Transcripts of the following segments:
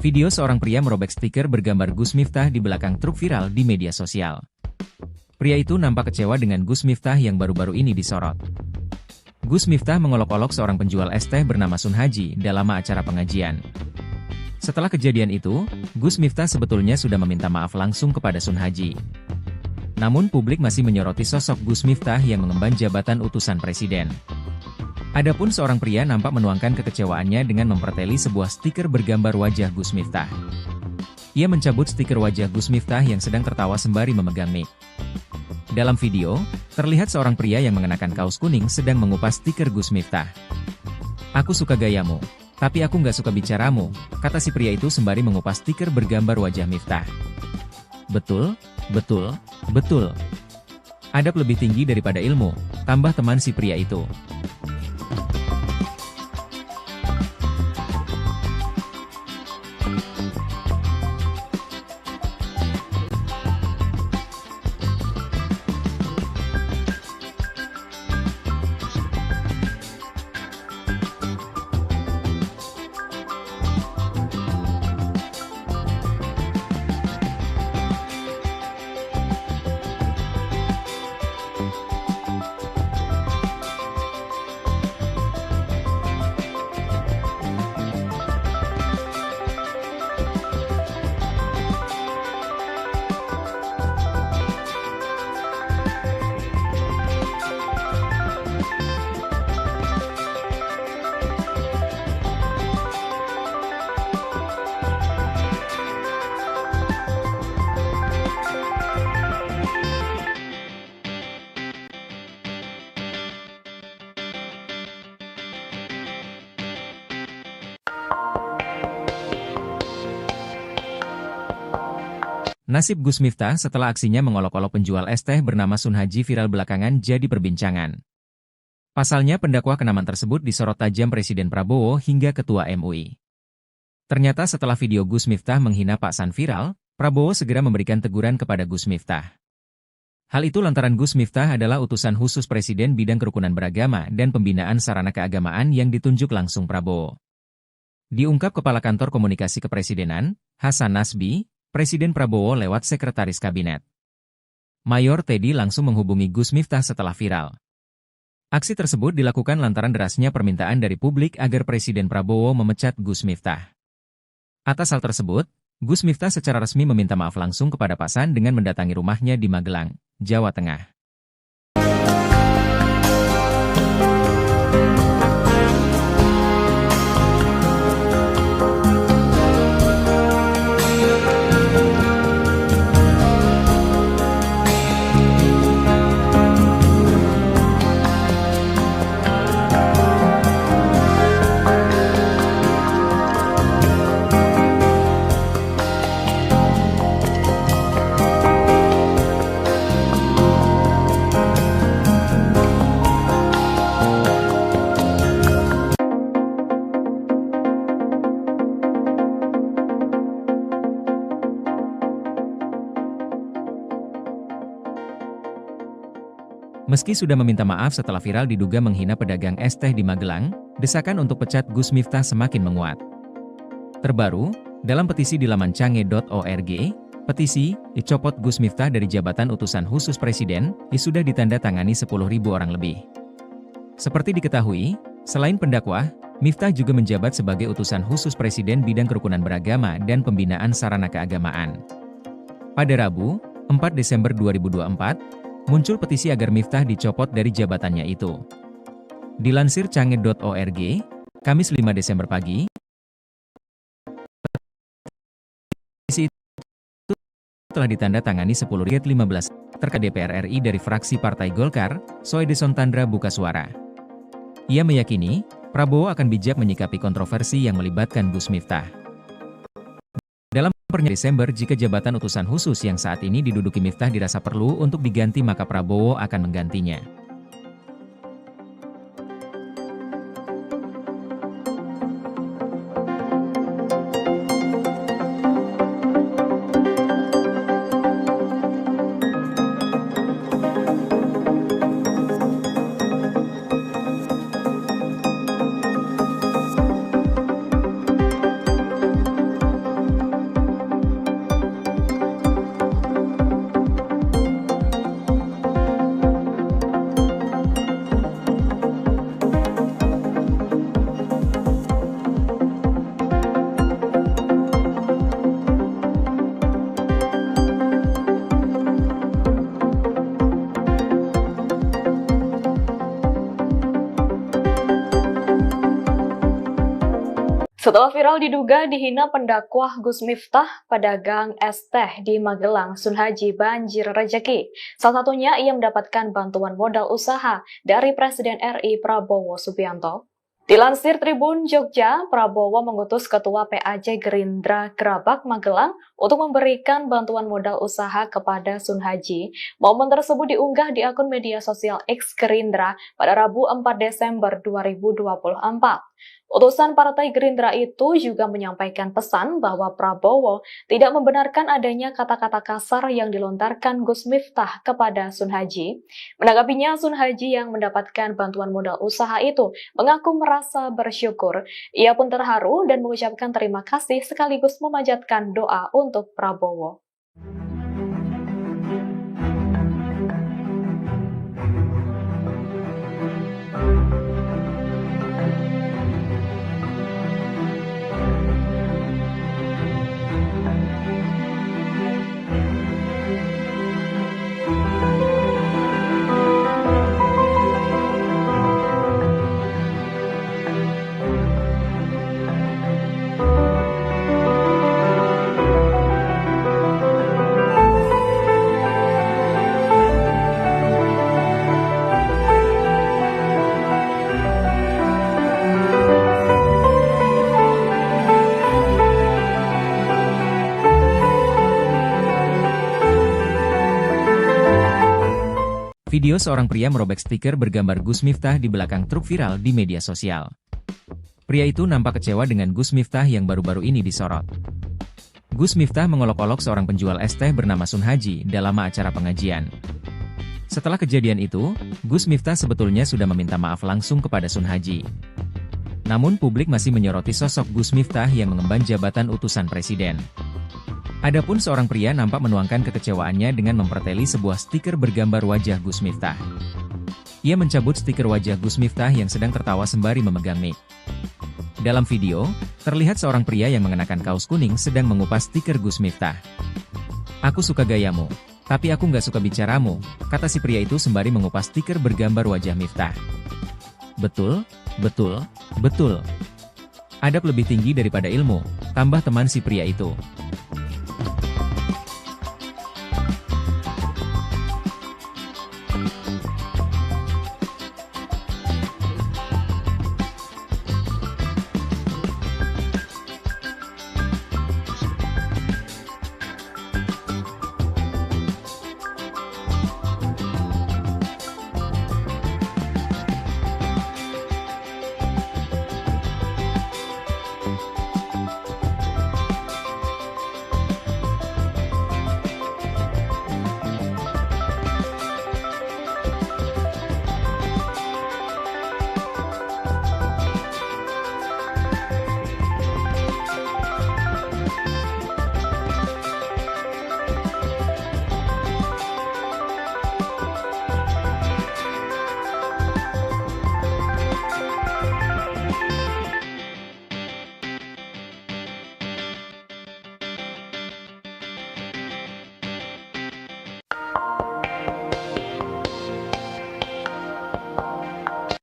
Video seorang pria merobek stiker bergambar Gus Miftah di belakang truk viral di media sosial. Pria itu nampak kecewa dengan Gus Miftah yang baru-baru ini disorot. Gus Miftah mengolok-olok seorang penjual es teh bernama Sun Haji dalam acara pengajian. Setelah kejadian itu, Gus Miftah sebetulnya sudah meminta maaf langsung kepada Sun Haji. Namun publik masih menyoroti sosok Gus Miftah yang mengemban jabatan utusan presiden. Adapun seorang pria nampak menuangkan kekecewaannya dengan memperteli sebuah stiker bergambar wajah Gus Miftah. Ia mencabut stiker wajah Gus Miftah yang sedang tertawa sembari memegang mic. Dalam video, terlihat seorang pria yang mengenakan kaos kuning sedang mengupas stiker Gus Miftah. "Aku suka gayamu, tapi aku nggak suka bicaramu," kata si pria itu sembari mengupas stiker bergambar wajah Miftah. Betul, betul, betul. Adab lebih tinggi daripada ilmu, tambah teman si pria itu. Nasib Gus Miftah setelah aksinya mengolok-olok penjual es teh bernama Sun Haji viral belakangan jadi perbincangan. Pasalnya pendakwa kenaman tersebut disorot tajam Presiden Prabowo hingga Ketua MUI. Ternyata setelah video Gus Miftah menghina Pak San viral, Prabowo segera memberikan teguran kepada Gus Miftah. Hal itu lantaran Gus Miftah adalah utusan khusus Presiden bidang kerukunan beragama dan pembinaan sarana keagamaan yang ditunjuk langsung Prabowo. Diungkap Kepala Kantor Komunikasi Kepresidenan, Hasan Nasbi, Presiden Prabowo lewat Sekretaris Kabinet. Mayor Teddy langsung menghubungi Gus Miftah setelah viral. Aksi tersebut dilakukan lantaran derasnya permintaan dari publik agar Presiden Prabowo memecat Gus Miftah. Atas hal tersebut, Gus Miftah secara resmi meminta maaf langsung kepada Pak San dengan mendatangi rumahnya di Magelang, Jawa Tengah. Meski sudah meminta maaf setelah viral diduga menghina pedagang es teh di Magelang, desakan untuk pecat Gus Miftah semakin menguat. Terbaru, dalam petisi di laman cange.org, petisi "Dicopot Gus Miftah dari jabatan utusan khusus Presiden" sudah ditandatangani 10.000 orang lebih. Seperti diketahui, selain pendakwah, Miftah juga menjabat sebagai utusan khusus Presiden bidang kerukunan beragama dan pembinaan sarana keagamaan. Pada Rabu, 4 Desember 2024, muncul petisi agar Miftah dicopot dari jabatannya itu. Dilansir cange.org, Kamis 5 Desember pagi, petisi itu telah ditandatangani 10.015 terkait DPR RI dari fraksi Partai Golkar, Soedison Tandra buka suara. Ia meyakini, Prabowo akan bijak menyikapi kontroversi yang melibatkan Gus Miftah. Dalam pernyataan Desember, jika jabatan utusan khusus yang saat ini diduduki Miftah dirasa perlu untuk diganti maka Prabowo akan menggantinya. Setelah viral diduga dihina pendakwah Gus Miftah, pedagang es teh di Magelang, Sunhaji banjir rejeki. Salah satunya ia mendapatkan bantuan modal usaha dari Presiden RI Prabowo Subianto. Dilansir Tribun Jogja, Prabowo mengutus Ketua PAJ Gerindra Gerabak Magelang untuk memberikan bantuan modal usaha kepada Sunhaji. Momen tersebut diunggah di akun media sosial X Gerindra pada Rabu 4 Desember 2024. Utusan Partai Gerindra itu juga menyampaikan pesan bahwa Prabowo tidak membenarkan adanya kata-kata kasar yang dilontarkan Gus Miftah kepada Sunhaji. Menanggapinya, Sunhaji yang mendapatkan bantuan modal usaha itu mengaku merasa bersyukur. Ia pun terharu dan mengucapkan terima kasih sekaligus memanjatkan doa untuk Prabowo. Video seorang pria merobek stiker bergambar Gus Miftah di belakang truk viral di media sosial. Pria itu nampak kecewa dengan Gus Miftah yang baru-baru ini disorot. Gus Miftah mengolok-olok seorang penjual es teh bernama Sunhaji dalam acara pengajian. Setelah kejadian itu, Gus Miftah sebetulnya sudah meminta maaf langsung kepada Sunhaji. Namun publik masih menyoroti sosok Gus Miftah yang mengemban jabatan utusan presiden. Adapun seorang pria nampak menuangkan kekecewaannya dengan memperteli sebuah stiker bergambar wajah Gus Miftah. Ia mencabut stiker wajah Gus Miftah yang sedang tertawa sembari memegang mic. Dalam video, terlihat seorang pria yang mengenakan kaos kuning sedang mengupas stiker Gus Miftah. "Aku suka gayamu, tapi aku nggak suka bicaramu," kata si pria itu sembari mengupas stiker bergambar wajah Miftah. "Betul, betul, betul. Adab lebih tinggi daripada ilmu," tambah teman si pria itu.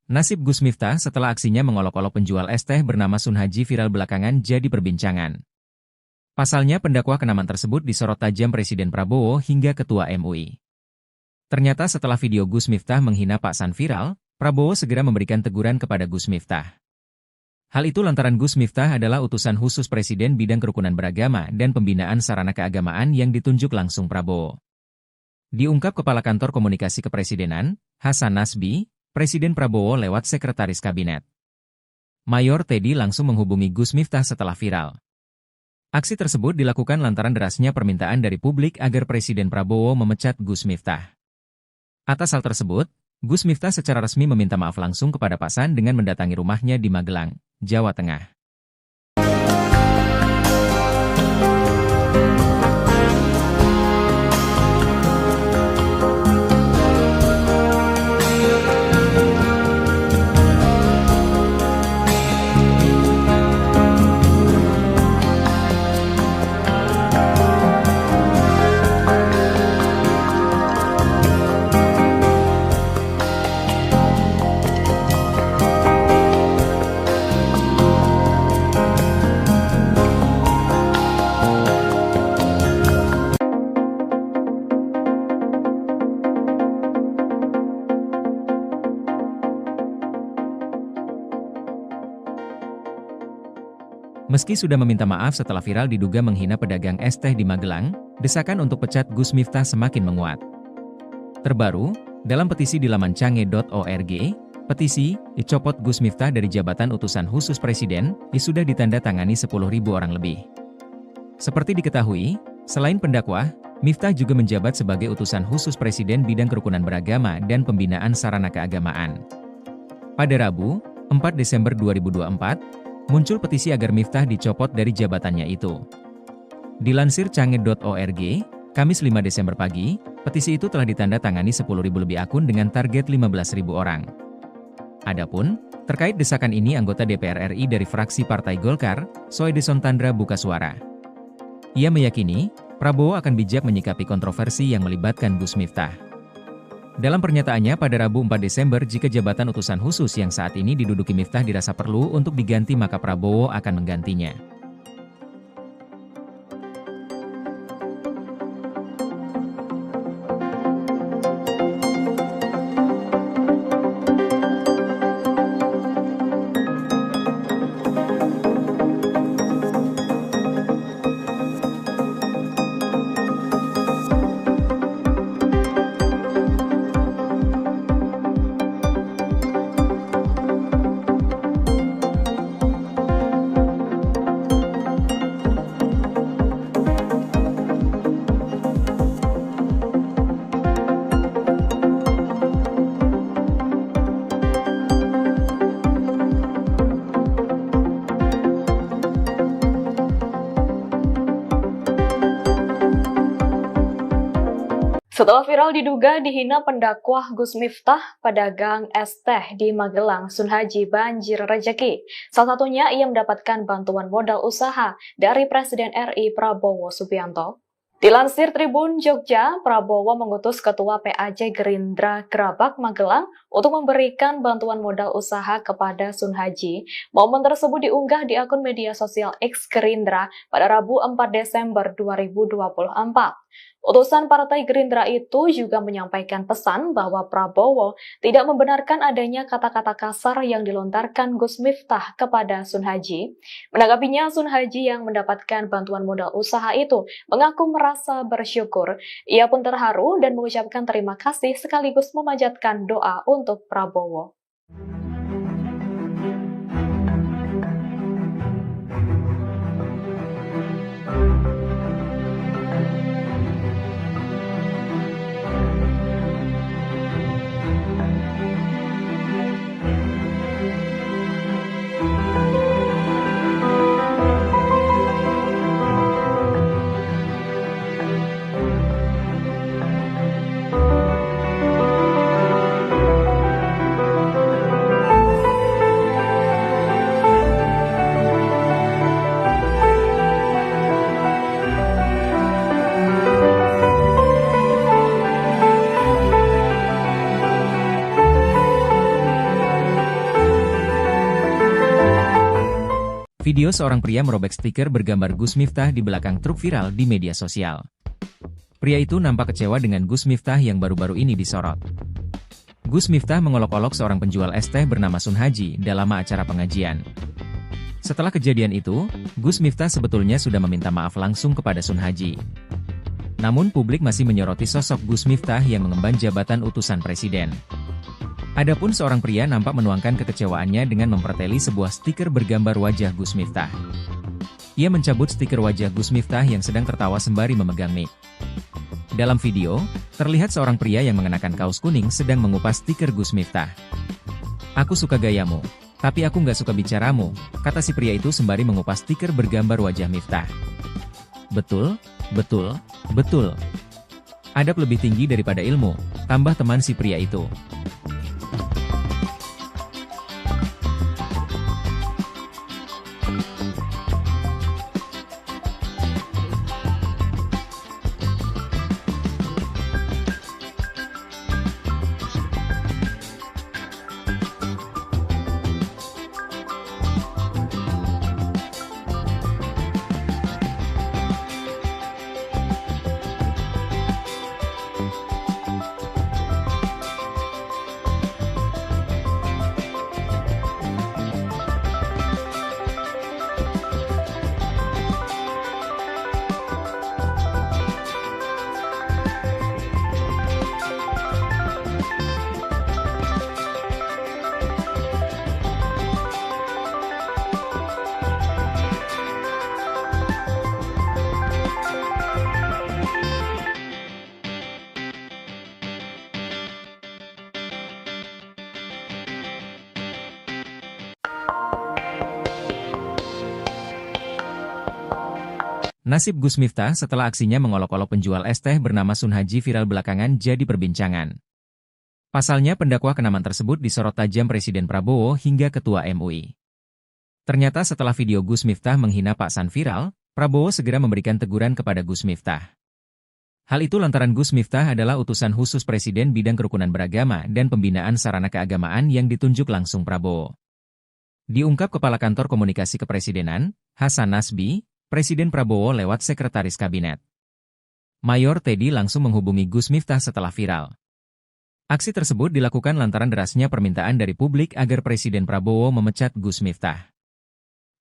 Nasib Gus Miftah setelah aksinya mengolok-olok penjual es teh bernama Sunhaji viral belakangan jadi perbincangan. Pasalnya pendakwa kenaman tersebut disorot tajam Presiden Prabowo hingga Ketua MUI. Ternyata setelah video Gus Miftah menghina Pak San viral, Prabowo segera memberikan teguran kepada Gus Miftah. Hal itu lantaran Gus Miftah adalah utusan khusus Presiden bidang kerukunan beragama dan pembinaan sarana keagamaan yang ditunjuk langsung Prabowo. Diungkap Kepala Kantor Komunikasi Kepresidenan, Hasan Nasbi, Presiden Prabowo lewat Sekretaris Kabinet Mayor Teddy langsung menghubungi Gus Miftah setelah viral. Aksi tersebut dilakukan lantaran derasnya permintaan dari publik agar Presiden Prabowo memecat Gus Miftah. Atas hal tersebut, Gus Miftah secara resmi meminta maaf langsung kepada Pak San dengan mendatangi rumahnya di Magelang, Jawa Tengah. Meski sudah meminta maaf setelah viral diduga menghina pedagang es teh di Magelang, desakan untuk pecat Gus Miftah semakin menguat. Terbaru, dalam petisi di laman cange.org, petisi, dicopot Gus Miftah dari jabatan utusan khusus Presiden, sudah ditanda tangani 10.000 orang lebih. Seperti diketahui, selain pendakwah, Miftah juga menjabat sebagai utusan khusus Presiden bidang kerukunan beragama dan pembinaan sarana keagamaan. Pada Rabu, 4 Desember 2024, muncul petisi agar Miftah dicopot dari jabatannya itu. Dilansir cange.org, Kamis 5 Desember pagi, petisi itu telah ditandatangani 10.000 lebih akun dengan target 15.000 orang. Adapun, terkait desakan ini anggota DPR RI dari fraksi Partai Golkar, Soede Sontandra buka suara. Ia meyakini, Prabowo akan bijak menyikapi kontroversi yang melibatkan Gus Miftah. Dalam pernyataannya pada Rabu 4 Desember jika jabatan utusan khusus yang saat ini diduduki Miftah dirasa perlu untuk diganti maka Prabowo akan menggantinya. Setelah viral diduga dihina pendakwah Gus Miftah, pedagang es teh di Magelang, Sunhaji banjir rejeki. Salah satunya ia mendapatkan bantuan modal usaha dari Presiden RI Prabowo Subianto. Dilansir Tribun Jogja, Prabowo mengutus Ketua PAJ Gerindra Gerabak Magelang untuk memberikan bantuan modal usaha kepada Sunhaji. Momen tersebut diunggah di akun media sosial X Gerindra pada Rabu 4 Desember 2024. Utusan Partai Gerindra itu juga menyampaikan pesan bahwa Prabowo tidak membenarkan adanya kata-kata kasar yang dilontarkan Gus Miftah kepada Sunhaji. Menanggapinya, Sunhaji yang mendapatkan bantuan modal usaha itu mengaku merasa bersyukur. Ia pun terharu dan mengucapkan terima kasih sekaligus memanjatkan doa untuk Prabowo. Video seorang pria merobek stiker bergambar Gus Miftah di belakang truk viral di media sosial. Pria itu nampak kecewa dengan Gus Miftah yang baru-baru ini disorot. Gus Miftah mengolok-olok seorang penjual es teh bernama Sunhaji dalam acara pengajian. Setelah kejadian itu, Gus Miftah sebetulnya sudah meminta maaf langsung kepada Sunhaji. Namun publik masih menyoroti sosok Gus Miftah yang mengemban jabatan utusan presiden. Adapun seorang pria nampak menuangkan kekecewaannya dengan memperteli sebuah stiker bergambar wajah Gus Miftah. Ia mencabut stiker wajah Gus Miftah yang sedang tertawa sembari memegang mic. Dalam video, terlihat seorang pria yang mengenakan kaos kuning sedang mengupas stiker Gus Miftah. "Aku suka gayamu, tapi aku nggak suka bicaramu," kata si pria itu sembari mengupas stiker bergambar wajah Miftah. Betul, betul, betul. Adab lebih tinggi daripada ilmu, tambah teman si pria itu. Nasib Gus Miftah setelah aksinya mengolok-olok penjual es teh bernama Sun Haji viral belakangan jadi perbincangan. Pasalnya pendakwa kenaman tersebut disorot tajam Presiden Prabowo hingga Ketua MUI. Ternyata setelah video Gus Miftah menghina Pak San viral, Prabowo segera memberikan teguran kepada Gus Miftah. Hal itu lantaran Gus Miftah adalah utusan khusus Presiden bidang kerukunan beragama dan pembinaan sarana keagamaan yang ditunjuk langsung Prabowo. Diungkap Kepala Kantor Komunikasi Kepresidenan, Hasan Nasbi, Presiden Prabowo lewat Sekretaris Kabinet. Mayor Teddy langsung menghubungi Gus Miftah setelah viral. Aksi tersebut dilakukan lantaran derasnya permintaan dari publik agar Presiden Prabowo memecat Gus Miftah.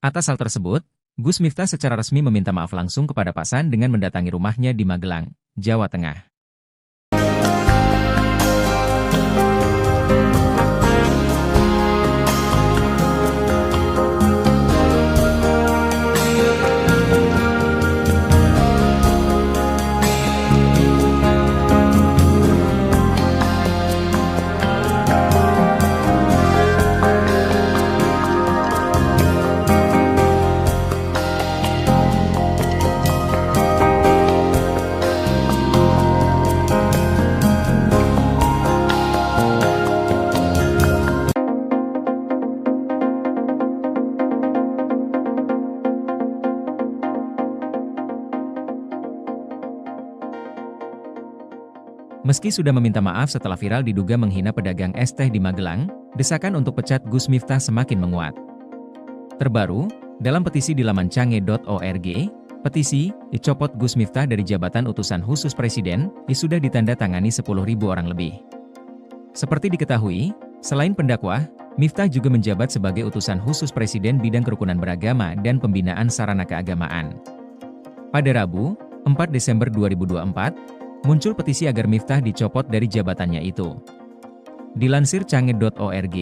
Atas hal tersebut, Gus Miftah secara resmi meminta maaf langsung kepada Pak San dengan mendatangi rumahnya di Magelang, Jawa Tengah. Meski sudah meminta maaf setelah viral diduga menghina pedagang es teh di Magelang, desakan untuk pecat Gus Miftah semakin menguat. Terbaru, dalam petisi di laman cange.org, petisi "Dicopot Gus Miftah dari jabatan utusan khusus Presiden" sudah ditandatangani 10.000 orang lebih. Seperti diketahui, selain pendakwah, Miftah juga menjabat sebagai utusan khusus Presiden bidang kerukunan beragama dan pembinaan sarana keagamaan. Pada Rabu, 4 Desember 2024, muncul petisi agar Miftah dicopot dari jabatannya itu. Dilansir cange.org,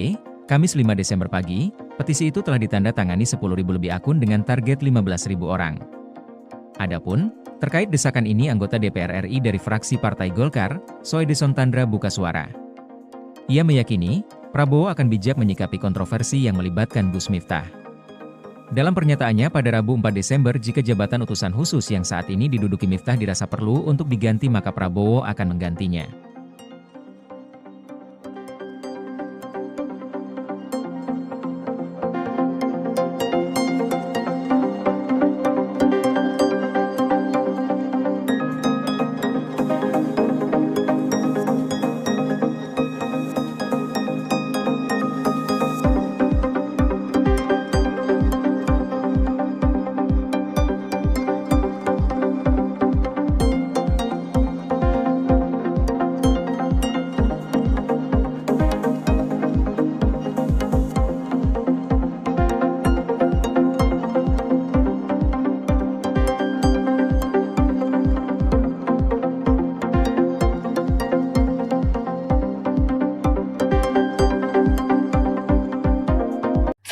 Kamis 5 Desember pagi, petisi itu telah ditandatangani 10.000 lebih akun dengan target 15.000 orang. Adapun, terkait desakan ini anggota DPR RI dari fraksi Partai Golkar, Soedison Tandra buka suara. Ia meyakini, Prabowo akan bijak menyikapi kontroversi yang melibatkan Gus Miftah. Dalam pernyataannya pada Rabu 4 Desember jika jabatan utusan khusus yang saat ini diduduki Miftah dirasa perlu untuk diganti maka Prabowo akan menggantinya.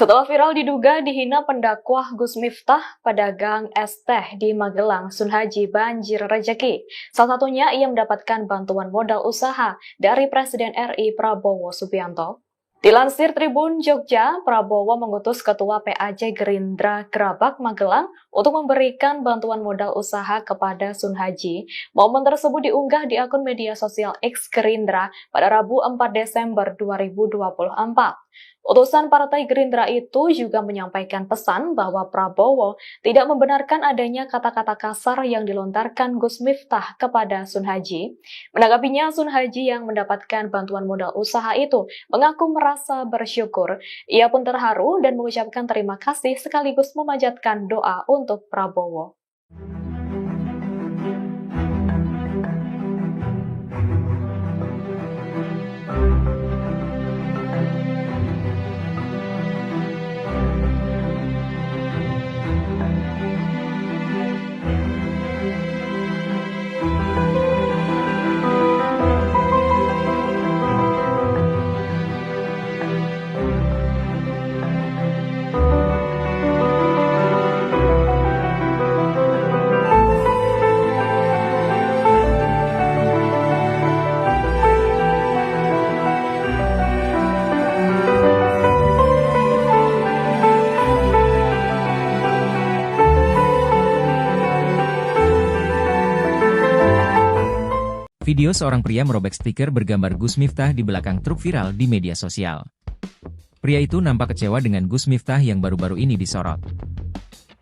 Setelah viral diduga dihina pendakwah Gus Miftah, pedagang es teh di Magelang, Sun Haji banjir rejeki. Salah satunya ia mendapatkan bantuan modal usaha dari Presiden RI Prabowo Subianto. Dilansir Tribun Jogja, Prabowo mengutus Ketua PAJ Gerindra Grabak Magelang untuk memberikan bantuan modal usaha kepada Sun Haji. Momen tersebut diunggah di akun media sosial X Gerindra pada Rabu 4 Desember 2024. Utusan Partai Gerindra itu juga menyampaikan pesan bahwa Prabowo tidak membenarkan adanya kata-kata kasar yang dilontarkan Gus Miftah kepada Sun Haji. Menanggapinya, Sun Haji yang mendapatkan bantuan modal usaha itu mengaku merasa bersyukur. Ia pun terharu dan mengucapkan terima kasih sekaligus memanjatkan doa untuk Prabowo. Video seorang pria merobek stiker bergambar Gus Miftah di belakang truk viral di media sosial. Pria itu nampak kecewa dengan Gus Miftah yang baru-baru ini disorot.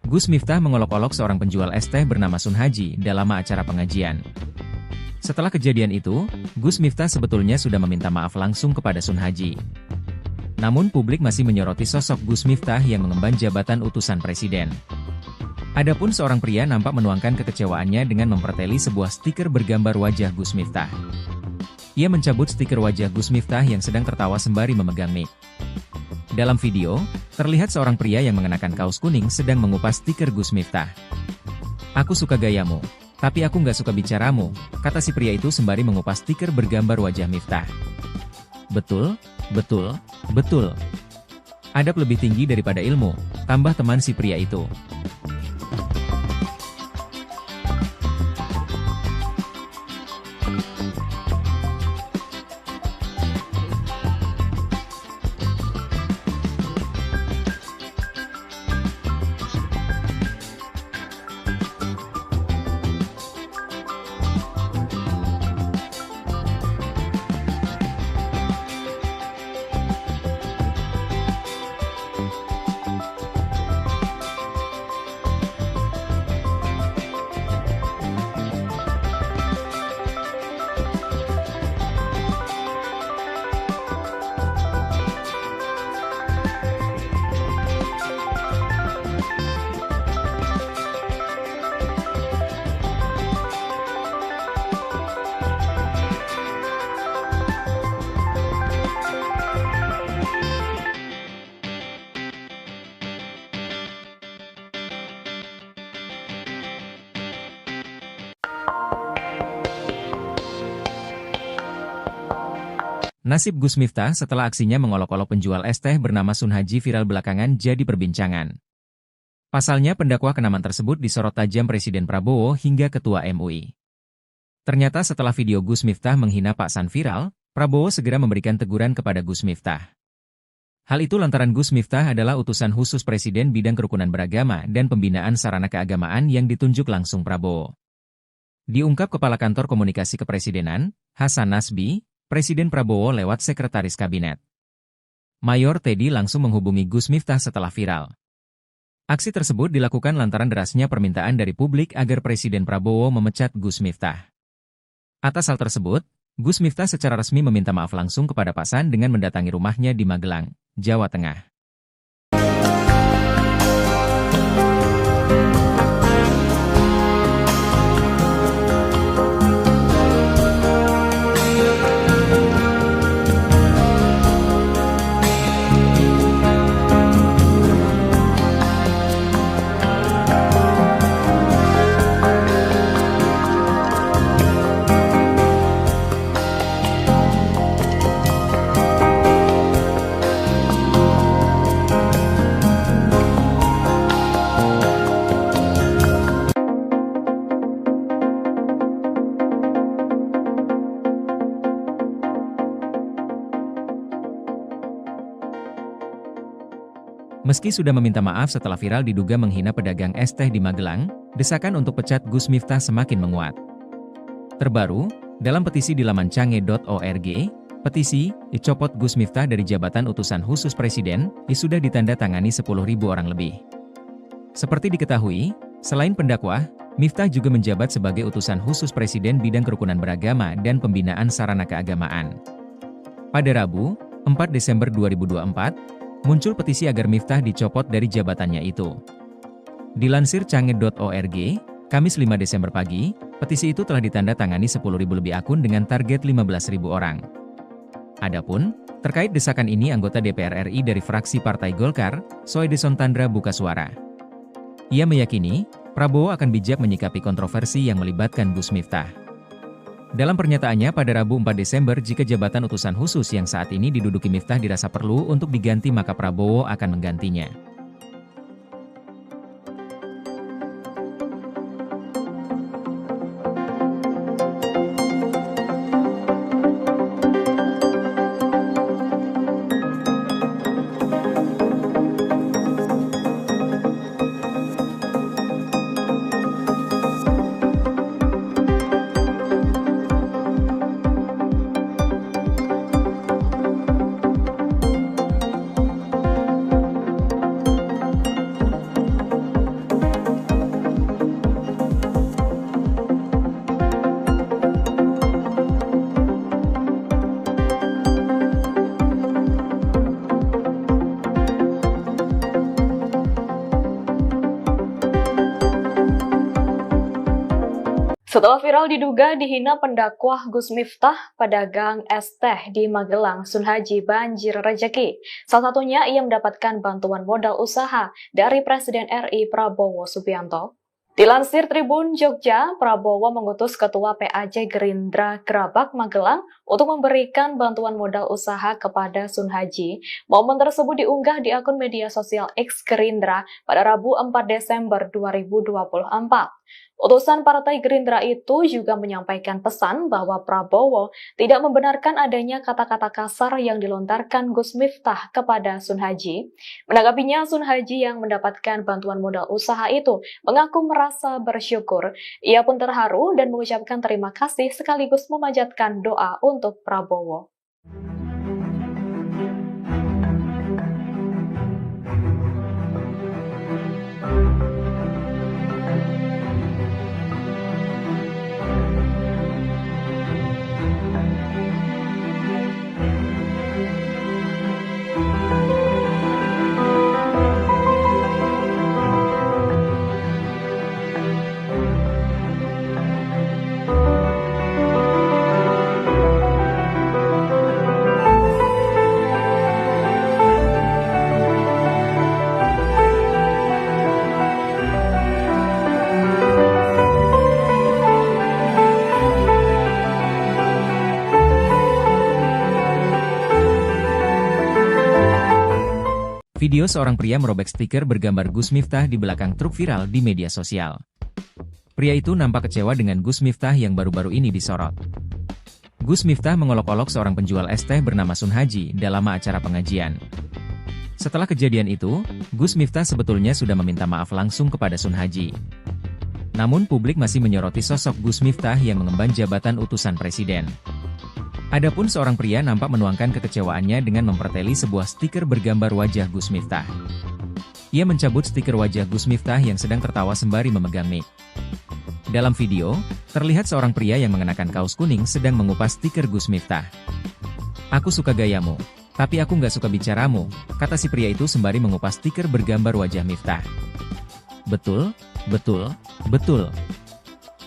Gus Miftah mengolok-olok seorang penjual es teh bernama Sun Haji dalam acara pengajian. Setelah kejadian itu, Gus Miftah sebetulnya sudah meminta maaf langsung kepada Sun Haji. Namun publik masih menyoroti sosok Gus Miftah yang mengemban jabatan utusan presiden. Adapun seorang pria nampak menuangkan kekecewaannya dengan memperteli sebuah stiker bergambar wajah Gus Miftah. Ia mencabut stiker wajah Gus Miftah yang sedang tertawa sembari memegang mic. Dalam video, terlihat seorang pria yang mengenakan kaos kuning sedang mengupas stiker Gus Miftah. "Aku suka gayamu, tapi aku nggak suka bicaramu," kata si pria itu sembari mengupas stiker bergambar wajah Miftah. Betul, betul, betul. Adab lebih tinggi daripada ilmu, tambah teman si pria itu. Nasib Gus Miftah setelah aksinya mengolok-olok penjual es teh bernama Sun Haji viral belakangan jadi perbincangan. Pasalnya pendakwa kenaman tersebut disorot tajam Presiden Prabowo hingga Ketua MUI. Ternyata setelah video Gus Miftah menghina Pak San viral, Prabowo segera memberikan teguran kepada Gus Miftah. Hal itu lantaran Gus Miftah adalah utusan khusus Presiden bidang kerukunan beragama dan pembinaan sarana keagamaan yang ditunjuk langsung Prabowo. Diungkap Kepala Kantor Komunikasi Kepresidenan, Hasan Nasbi, Presiden Prabowo lewat Sekretaris Kabinet. Mayor Teddy langsung menghubungi Gus Miftah setelah viral. Aksi tersebut dilakukan lantaran derasnya permintaan dari publik agar Presiden Prabowo memecat Gus Miftah. Atas hal tersebut, Gus Miftah secara resmi meminta maaf langsung kepada Pak San dengan mendatangi rumahnya di Magelang, Jawa Tengah. Meski sudah meminta maaf setelah viral diduga menghina pedagang es teh di Magelang, desakan untuk pecat Gus Miftah semakin menguat. Terbaru, dalam petisi di laman cange.org, petisi, "Dicopot Gus Miftah dari jabatan utusan khusus Presiden", sudah ditandatangani 10.000 orang lebih. Seperti diketahui, selain pendakwa, Miftah juga menjabat sebagai utusan khusus Presiden bidang kerukunan beragama dan pembinaan sarana keagamaan. Pada Rabu, 4 Desember 2024, muncul petisi agar Miftah dicopot dari jabatannya itu. Dilansir cange.org, Kamis 5 Desember pagi, petisi itu telah ditandatangani 10.000 lebih akun dengan target 15.000 orang. Adapun, terkait desakan ini anggota DPR RI dari fraksi Partai Golkar, Soedison Tandra buka suara. Ia meyakini, Prabowo akan bijak menyikapi kontroversi yang melibatkan Gus Miftah. Dalam pernyataannya pada Rabu 4 Desember, jika jabatan utusan khusus yang saat ini diduduki Miftah dirasa perlu untuk diganti maka Prabowo akan menggantinya. Setelah viral diduga dihina pendakwah Gus Miftah, pedagang es teh di Magelang, Sunhaji banjir rejeki. Salah satunya ia mendapatkan bantuan modal usaha dari Presiden RI Prabowo Subianto. Dilansir Tribun Jogja, Prabowo mengutus Ketua PAJ Gerindra Gerabak Magelang untuk memberikan bantuan modal usaha kepada Sunhaji. Momen tersebut diunggah di akun media sosial X Gerindra pada Rabu 4 Desember 2024. Utusan Partai Gerindra itu juga menyampaikan pesan bahwa Prabowo tidak membenarkan adanya kata-kata kasar yang dilontarkan Gus Miftah kepada Sunhaji. Menanggapinya, Sunhaji yang mendapatkan bantuan modal usaha itu mengaku merasa bersyukur. Ia pun terharu dan mengucapkan terima kasih sekaligus memanjatkan doa untuk Prabowo. Video seorang pria merobek stiker bergambar Gus Miftah di belakang truk viral di media sosial. Pria itu nampak kecewa dengan Gus Miftah yang baru-baru ini disorot. Gus Miftah mengolok-olok seorang penjual es teh bernama Sunhaji dalam acara pengajian. Setelah kejadian itu, Gus Miftah sebetulnya sudah meminta maaf langsung kepada Sunhaji. Namun publik masih menyoroti sosok Gus Miftah yang mengemban jabatan utusan presiden. Adapun seorang pria nampak menuangkan kekecewaannya dengan memperteli sebuah stiker bergambar wajah Gus Miftah. Ia mencabut stiker wajah Gus Miftah yang sedang tertawa sembari memegang mic. Dalam video, terlihat seorang pria yang mengenakan kaos kuning sedang mengupas stiker Gus Miftah. "Aku suka gayamu, tapi aku nggak suka bicaramu," kata si pria itu sembari mengupas stiker bergambar wajah Miftah. "Betul, betul, betul.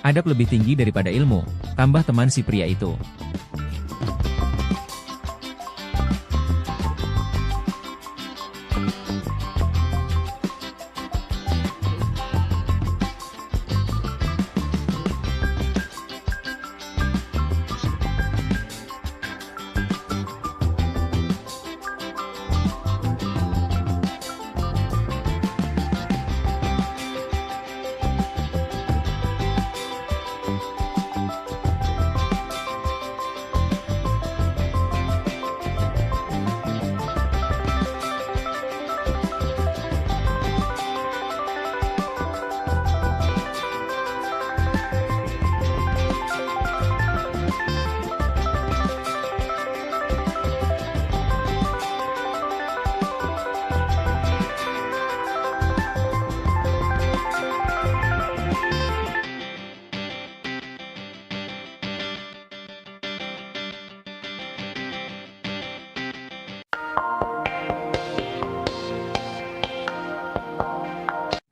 Adab lebih tinggi daripada ilmu," tambah teman si pria itu.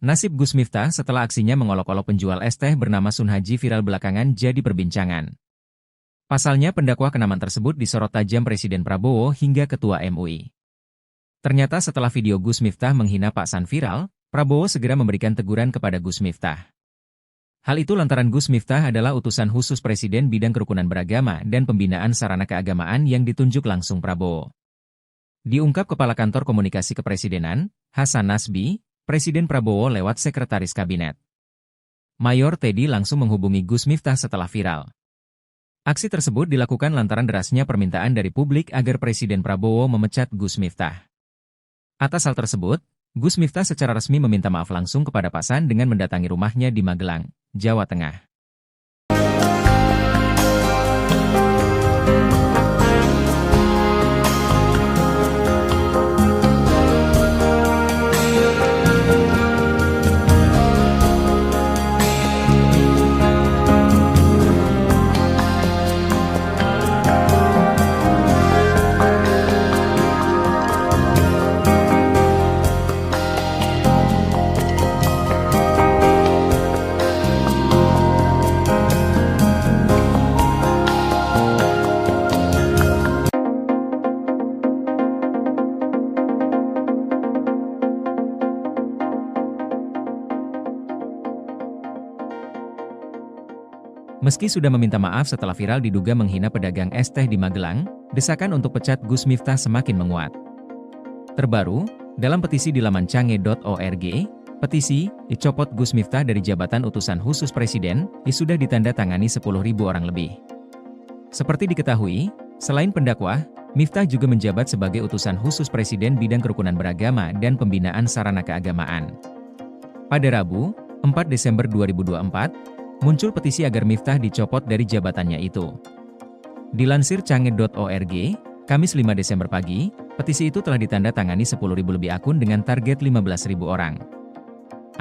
Nasib Gus Miftah setelah aksinya mengolok-olok penjual es teh bernama Sunhaji viral belakangan jadi perbincangan. Pasalnya pendakwah kenaman tersebut disorot tajam Presiden Prabowo hingga Ketua MUI. Ternyata setelah video Gus Miftah menghina Pak San viral, Prabowo segera memberikan teguran kepada Gus Miftah. Hal itu lantaran Gus Miftah adalah utusan khusus Presiden bidang kerukunan beragama dan pembinaan sarana keagamaan yang ditunjuk langsung Prabowo. Diungkap Kepala Kantor Komunikasi Kepresidenan, Hasan Nasbi, Presiden Prabowo lewat Sekretaris Kabinet. Mayor Teddy langsung menghubungi Gus Miftah setelah viral. Aksi tersebut dilakukan lantaran derasnya permintaan dari publik agar Presiden Prabowo memecat Gus Miftah. Atas hal tersebut, Gus Miftah secara resmi meminta maaf langsung kepada Pak San dengan mendatangi rumahnya di Magelang, Jawa Tengah. Meski sudah meminta maaf setelah viral diduga menghina pedagang es teh di Magelang, desakan untuk pecat Gus Miftah semakin menguat. Terbaru, dalam petisi di laman cange.org, petisi "Dicopot Gus Miftah dari jabatan utusan khusus Presiden" sudah ditanda tangani 10.000 orang lebih. Seperti diketahui, selain pendakwah, Miftah juga menjabat sebagai utusan khusus Presiden bidang kerukunan beragama dan pembinaan sarana keagamaan. Pada Rabu, 4 Desember 2024, muncul petisi agar Miftah dicopot dari jabatannya itu. Dilansir cange.org, Kamis 5 Desember pagi, petisi itu telah ditanda tangani 10.000 lebih akun dengan target 15.000 orang.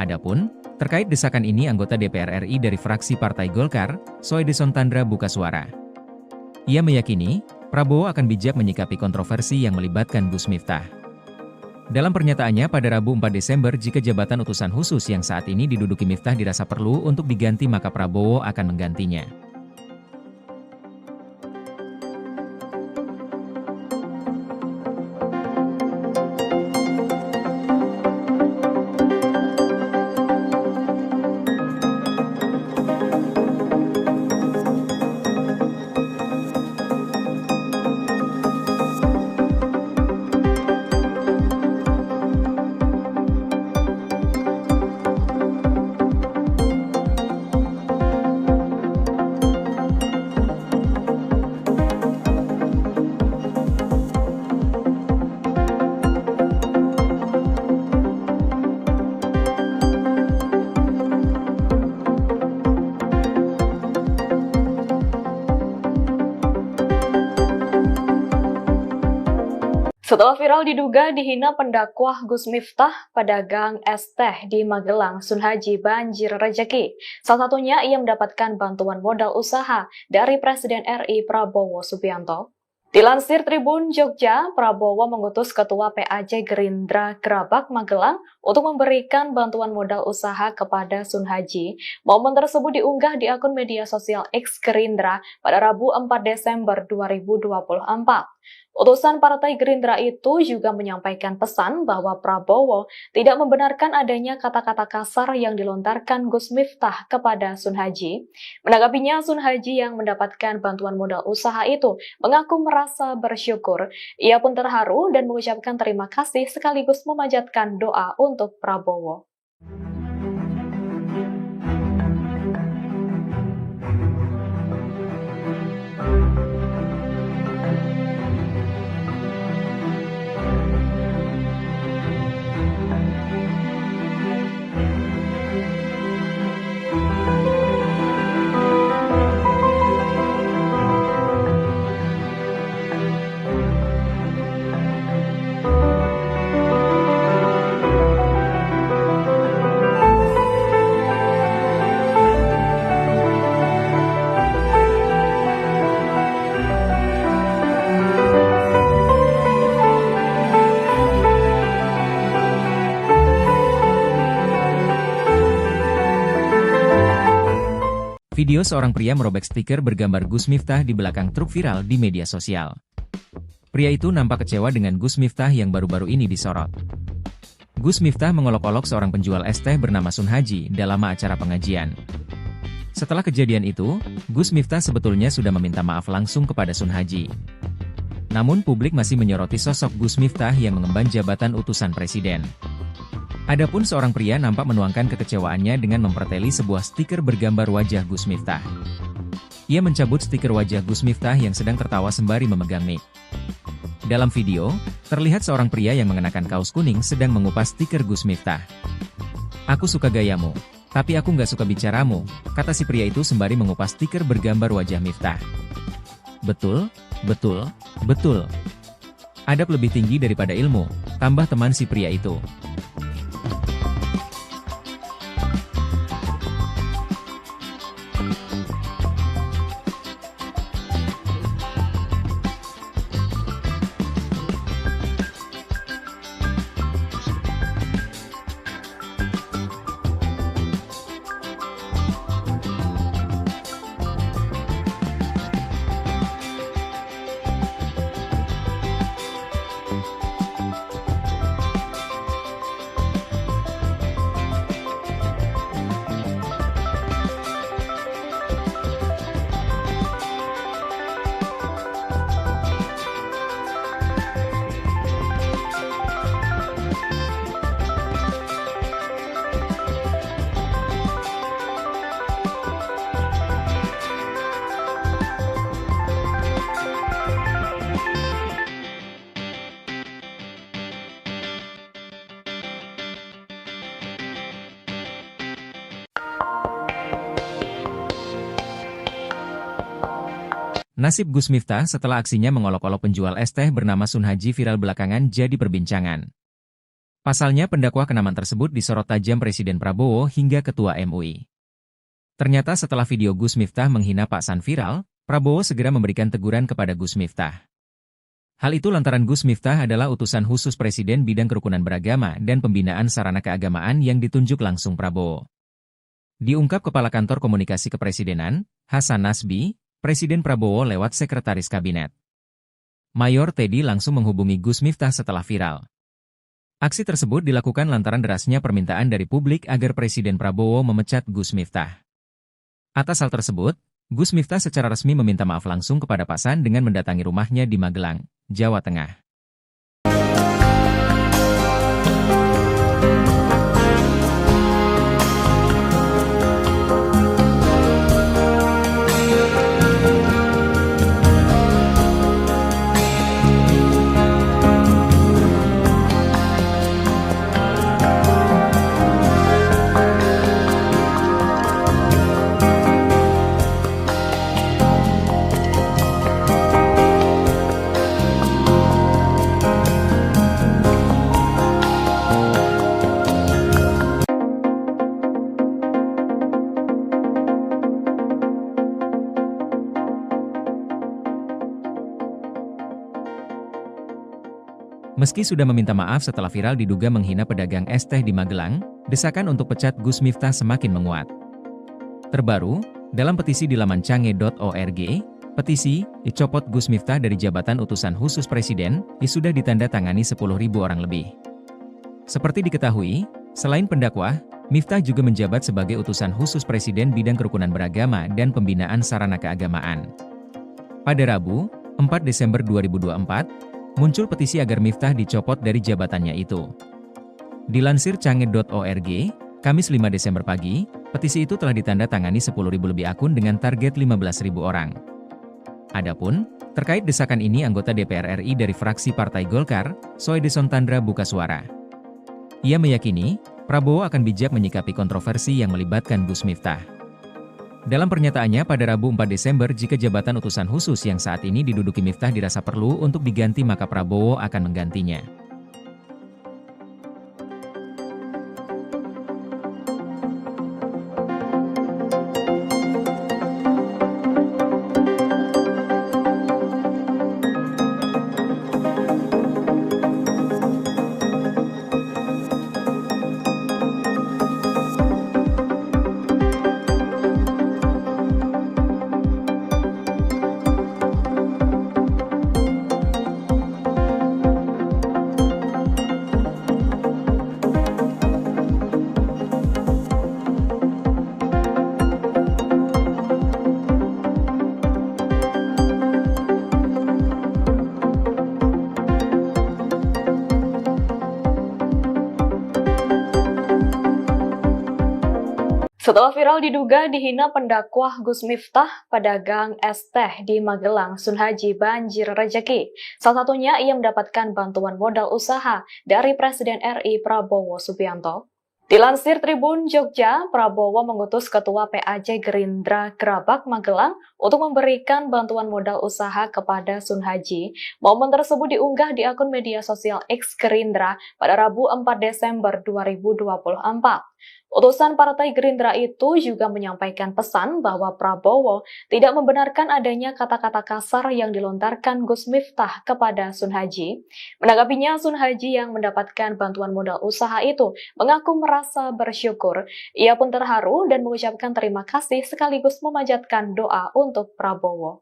Adapun, terkait desakan ini anggota DPR RI dari fraksi Partai Golkar, Soedison Tandra buka suara. Ia meyakini, Prabowo akan bijak menyikapi kontroversi yang melibatkan Gus Miftah. Dalam pernyataannya pada Rabu 4 Desember, jika jabatan utusan khusus yang saat ini diduduki Miftah dirasa perlu untuk diganti maka Prabowo akan menggantinya. Setelah viral diduga dihina pendakwah Gus Miftah, pedagang es teh di Magelang, Sunhaji banjir rejeki. Salah satunya ia mendapatkan bantuan modal usaha dari Presiden RI Prabowo Subianto. Dilansir Tribun Jogja, Prabowo mengutus Ketua PAJ Gerindra Gerabak Magelang untuk memberikan bantuan modal usaha kepada Sunhaji. Momen tersebut diunggah di akun media sosial X Gerindra pada Rabu 4 Desember 2024. Utusan Partai Gerindra itu juga menyampaikan pesan bahwa Prabowo tidak membenarkan adanya kata-kata kasar yang dilontarkan Gus Miftah kepada Sunhaji. Menanggapinya, Sunhaji yang mendapatkan bantuan modal usaha itu mengaku merasa bersyukur. Ia pun terharu dan mengucapkan terima kasih sekaligus memanjatkan doa untuk Prabowo. Video seorang pria merobek stiker bergambar Gus Miftah di belakang truk viral di media sosial. Pria itu nampak kecewa dengan Gus Miftah yang baru-baru ini disorot. Gus Miftah mengolok-olok seorang penjual es teh bernama Sunhaji dalam acara pengajian. Setelah kejadian itu, Gus Miftah sebetulnya sudah meminta maaf langsung kepada Sunhaji. Namun publik masih menyoroti sosok Gus Miftah yang mengemban jabatan utusan presiden. Adapun seorang pria nampak menuangkan kekecewaannya dengan memperteli sebuah stiker bergambar wajah Gus Miftah. Ia mencabut stiker wajah Gus Miftah yang sedang tertawa sembari memegang mic. Dalam video, terlihat seorang pria yang mengenakan kaos kuning sedang mengupas stiker Gus Miftah. "Aku suka gayamu, tapi aku nggak suka bicaramu," kata si pria itu sembari mengupas stiker bergambar wajah Miftah. Betul, betul, betul. Adab lebih tinggi daripada ilmu, tambah teman si pria itu. Nasib Gus Miftah setelah aksinya mengolok-olok penjual es teh bernama Sun Haji viral belakangan jadi perbincangan. Pasalnya pendakwah kenaman tersebut disorot tajam Presiden Prabowo hingga Ketua MUI. Ternyata setelah video Gus Miftah menghina Pak San viral, Prabowo segera memberikan teguran kepada Gus Miftah. Hal itu lantaran Gus Miftah adalah utusan khusus Presiden bidang kerukunan beragama dan pembinaan sarana keagamaan yang ditunjuk langsung Prabowo. Diungkap Kepala Kantor Komunikasi Kepresidenan, Hasan Nasbi, Presiden Prabowo lewat Sekretaris Kabinet. Mayor Teddy langsung menghubungi Gus Miftah setelah viral. Aksi tersebut dilakukan lantaran derasnya permintaan dari publik agar Presiden Prabowo memecat Gus Miftah. Atas hal tersebut, Gus Miftah secara resmi meminta maaf langsung kepada Pak San dengan mendatangi rumahnya di Magelang, Jawa Tengah. Meski sudah meminta maaf setelah viral diduga menghina pedagang es teh di Magelang, desakan untuk pecat Gus Miftah semakin menguat. Terbaru, dalam petisi di laman cange.org, petisi "Dicopot Gus Miftah dari jabatan utusan khusus Presiden" sudah ditandatangani 10.000 orang lebih. Seperti diketahui, selain pendakwah, Miftah juga menjabat sebagai utusan khusus Presiden bidang kerukunan beragama dan pembinaan sarana keagamaan. Pada Rabu, 4 Desember 2024, muncul petisi agar Miftah dicopot dari jabatannya itu. Dilansir cange.org, Kamis 5 Desember pagi, petisi itu telah ditandatangani 10.000 lebih akun dengan target 15.000 orang. Adapun, terkait desakan ini anggota DPR RI dari fraksi Partai Golkar, Soedison Tandra buka suara. Ia meyakini, Prabowo akan bijak menyikapi kontroversi yang melibatkan Gus Miftah. Dalam pernyataannya pada Rabu 4 Desember jika jabatan utusan khusus yang saat ini diduduki Miftah dirasa perlu untuk diganti maka Prabowo akan menggantinya. Setelah viral diduga dihina pendakwah Gus Miftah, pedagang es teh di Magelang, Sun Haji banjir rejeki. Salah satunya ia mendapatkan bantuan modal usaha dari Presiden RI Prabowo Subianto. Dilansir Tribun Jogja, Prabowo mengutus Ketua PAJ Gerindra Gerabak Magelang untuk memberikan bantuan modal usaha kepada Sun Haji. Momen tersebut diunggah di akun media sosial X Gerindra pada Rabu 4 Desember 2024. Utusan Partai Gerindra itu juga menyampaikan pesan bahwa Prabowo tidak membenarkan adanya kata-kata kasar yang dilontarkan Gus Miftah kepada Sun Haji. Menanggapinya, Sun Haji yang mendapatkan bantuan modal usaha itu mengaku merasa bersyukur. Ia pun terharu dan mengucapkan terima kasih sekaligus memanjatkan doa untuk Prabowo.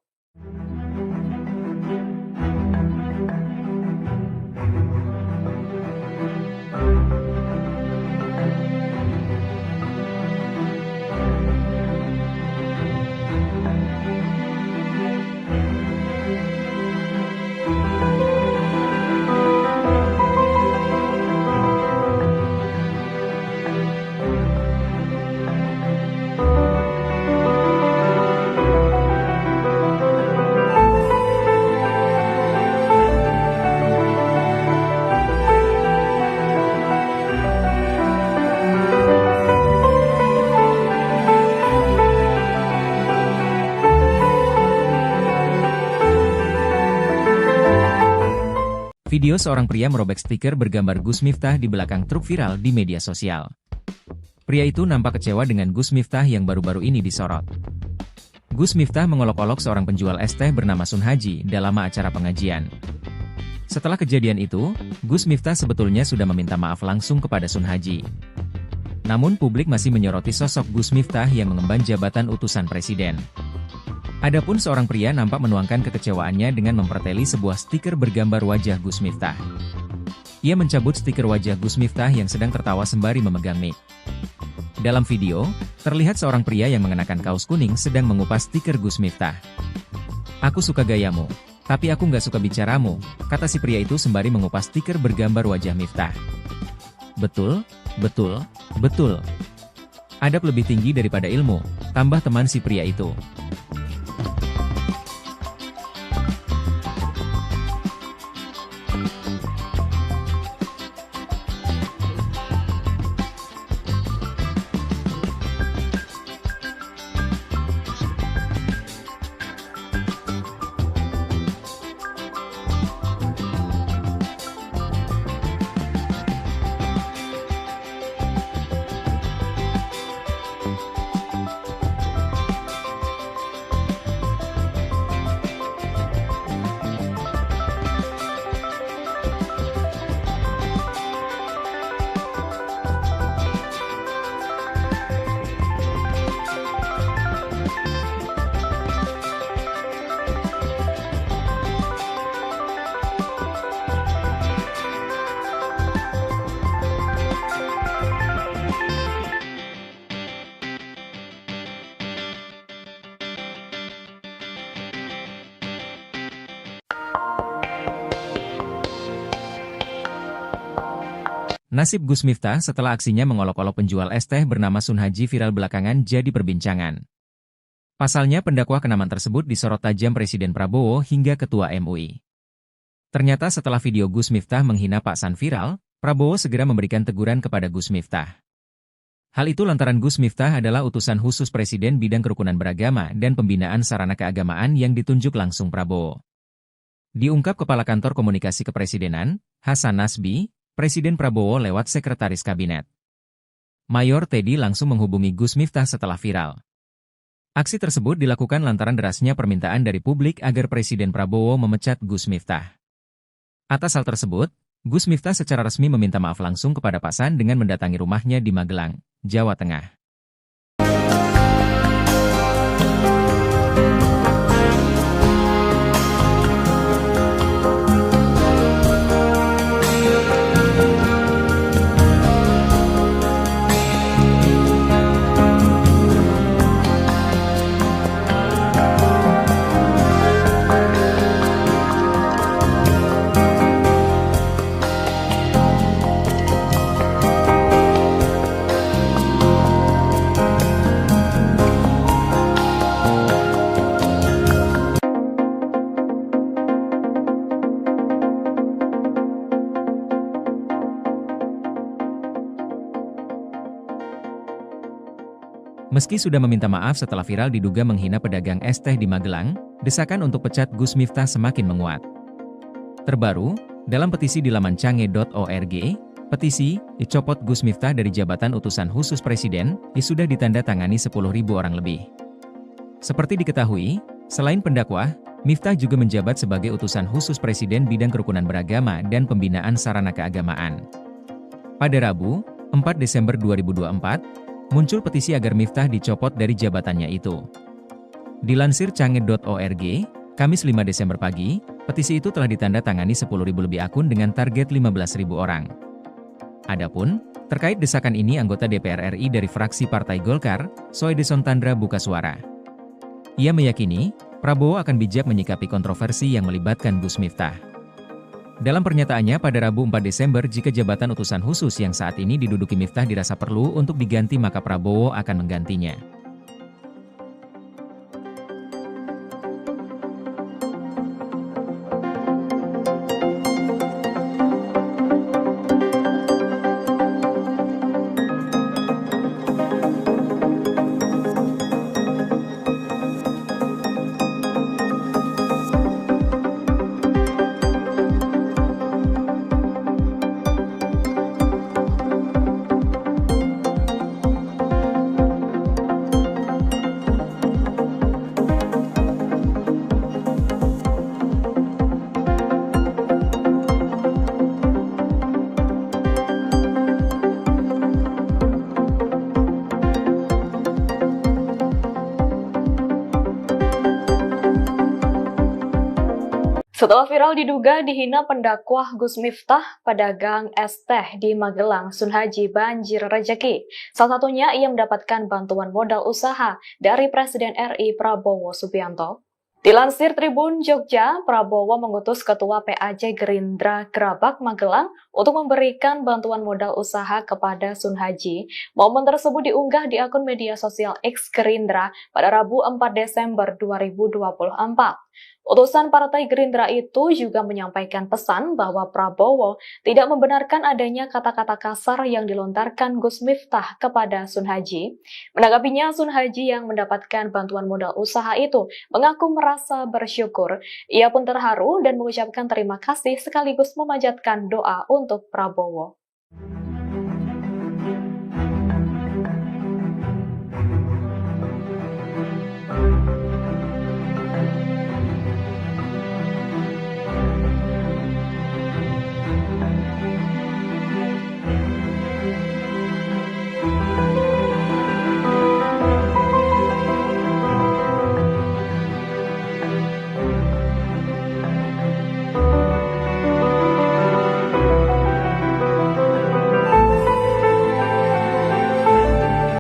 Video seorang pria merobek stiker bergambar Gus Miftah di belakang truk viral di media sosial. Pria itu nampak kecewa dengan Gus Miftah yang baru-baru ini disorot. Gus Miftah mengolok-olok seorang penjual es teh bernama Sun Haji dalam acara pengajian. Setelah kejadian itu, Gus Miftah sebetulnya sudah meminta maaf langsung kepada Sun Haji. Namun publik masih menyoroti sosok Gus Miftah yang mengemban jabatan utusan presiden. Adapun seorang pria nampak menuangkan kekecewaannya dengan memperteli sebuah stiker bergambar wajah Gus Miftah. Ia mencabut stiker wajah Gus Miftah yang sedang tertawa sembari memegang mic. Dalam video, terlihat seorang pria yang mengenakan kaos kuning sedang mengupas stiker Gus Miftah. "Aku suka gayamu, tapi aku nggak suka bicaramu," kata si pria itu sembari mengupas stiker bergambar wajah Miftah. "Betul, betul, betul. Adab lebih tinggi daripada ilmu," tambah teman si pria itu. Nasib Gus Miftah setelah aksinya mengolok-olok penjual es teh bernama Sun Haji viral belakangan jadi perbincangan. Pasalnya pendakwa kenaman tersebut disorot tajam Presiden Prabowo hingga Ketua MUI. Ternyata setelah video Gus Miftah menghina Pak San viral, Prabowo segera memberikan teguran kepada Gus Miftah. Hal itu lantaran Gus Miftah adalah utusan khusus Presiden bidang kerukunan beragama dan pembinaan sarana keagamaan yang ditunjuk langsung Prabowo. Diungkap Kepala Kantor Komunikasi Kepresidenan, Hasan Nasbi, Presiden Prabowo lewat Sekretaris Kabinet Mayor Teddy langsung menghubungi Gus Miftah setelah viral. Aksi tersebut dilakukan lantaran derasnya permintaan dari publik agar Presiden Prabowo memecat Gus Miftah. Atas hal tersebut, Gus Miftah secara resmi meminta maaf langsung kepada Pak San dengan mendatangi rumahnya di Magelang, Jawa Tengah. Meski sudah meminta maaf setelah viral diduga menghina pedagang es teh di Magelang, desakan untuk pecat Gus Miftah semakin menguat. Terbaru, dalam petisi di laman cange.org, petisi, "Dicopot Gus Miftah dari jabatan utusan khusus Presiden", sudah ditandatangani 10.000 orang lebih. Seperti diketahui, selain pendakwah, Miftah juga menjabat sebagai utusan khusus Presiden bidang kerukunan beragama dan pembinaan sarana keagamaan. Pada Rabu, 4 Desember 2024, muncul petisi agar Miftah dicopot dari jabatannya itu. Dilansir cange.org, Kamis 5 Desember pagi, petisi itu telah ditandatangani 10.000 lebih akun dengan target 15.000 orang. Adapun, terkait desakan ini anggota DPR RI dari fraksi Partai Golkar, Soedison Tandra buka suara. Ia meyakini, Prabowo akan bijak menyikapi kontroversi yang melibatkan Gus Miftah. Dalam pernyataannya pada Rabu 4 Desember jika jabatan utusan khusus yang saat ini diduduki Miftah dirasa perlu untuk diganti maka Prabowo akan menggantinya. Setelah viral diduga dihina pendakwah Gus Miftah, pedagang es teh di Magelang, Sunhaji banjir rejeki. Salah satunya ia mendapatkan bantuan modal usaha dari Presiden RI Prabowo Subianto. Dilansir Tribun Jogja, Prabowo mengutus Ketua PAJ Gerindra Gerabak Magelang untuk memberikan bantuan modal usaha kepada Sunhaji. Momen tersebut diunggah di akun media sosial X Gerindra pada Rabu 4 Desember 2024. Utusan Partai Gerindra itu juga menyampaikan pesan bahwa Prabowo tidak membenarkan adanya kata-kata kasar yang dilontarkan Gus Miftah kepada Sunhaji. Menanggapinya, Sunhaji yang mendapatkan bantuan modal usaha itu mengaku merasa bersyukur. Ia pun terharu dan mengucapkan terima kasih sekaligus memanjatkan doa untuk Prabowo.